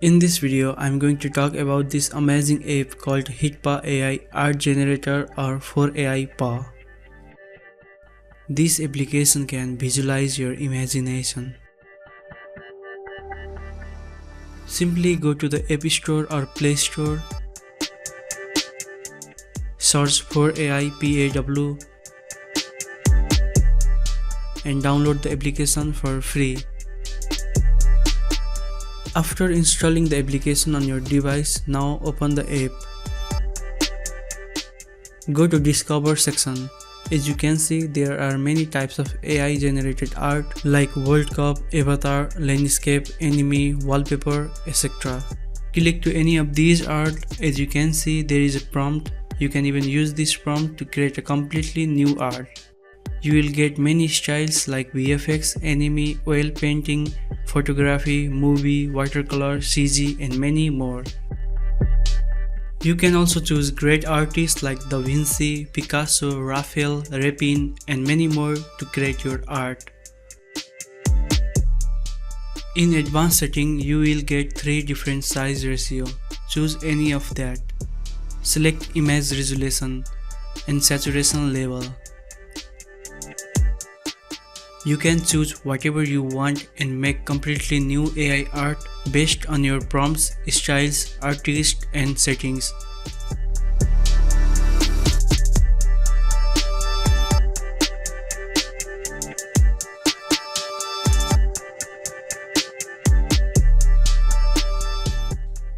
In this video, I'm going to talk about this amazing app called HitPaw AI Art Generator or 4AI Paw. This application can visualize your imagination. Simply go to the App Store or Play Store, search 4AI PAW and download the application for free. After installing the application on your device, now open the app. Go to Discover section. As you can see, there are many types of AI generated art like World Cup, avatar, landscape, anime, wallpaper, etc. Click to any of these art. As you can see, there is a prompt. You can even use this prompt to create a completely new art. You will get many styles like VFX, anime, oil painting, photography, movie, watercolor, CG and many more. You can also choose great artists like Da Vinci, Picasso, Raphael, Rapin and many more to create your art. In advanced setting, you will get 3 different size ratio. Choose any of that. Select image resolution and saturation level. You can choose whatever you want and make completely new AI art based on your prompts, styles, artists and settings.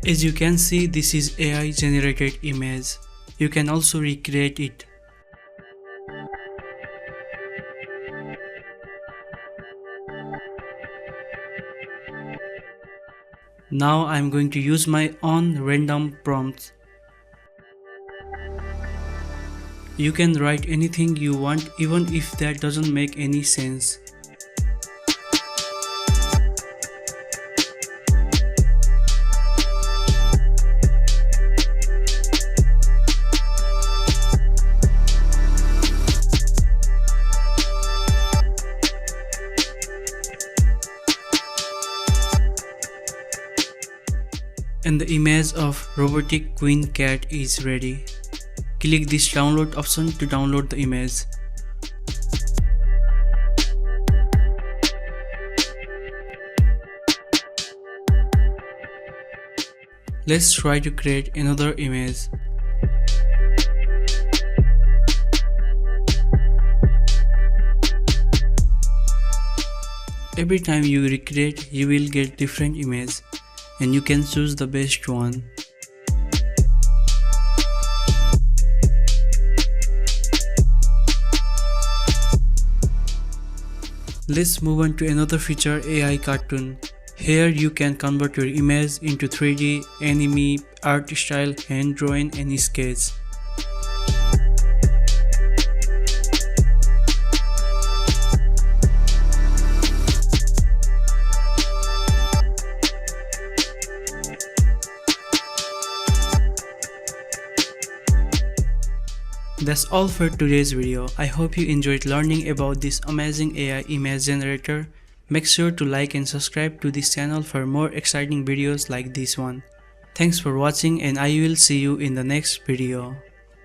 As you can see, this is AI generated image. You can also recreate it. Now I'm going to use my own random prompts. You can write anything you want even if that doesn't make any sense. And the image of robotic queen cat is ready. Click this download option to download the image. Let's try to create another image. Every time you recreate, you will get different image. And you can choose the best one. Let's move on to another feature, AI cartoon. Here you can convert your image into 3D, anime, art style, hand drawing and sketch. That's all for today's video. I hope you enjoyed learning about this amazing AI image generator. Make sure to like and subscribe to this channel for more exciting videos like this one. Thanks for watching and I will see you in the next video.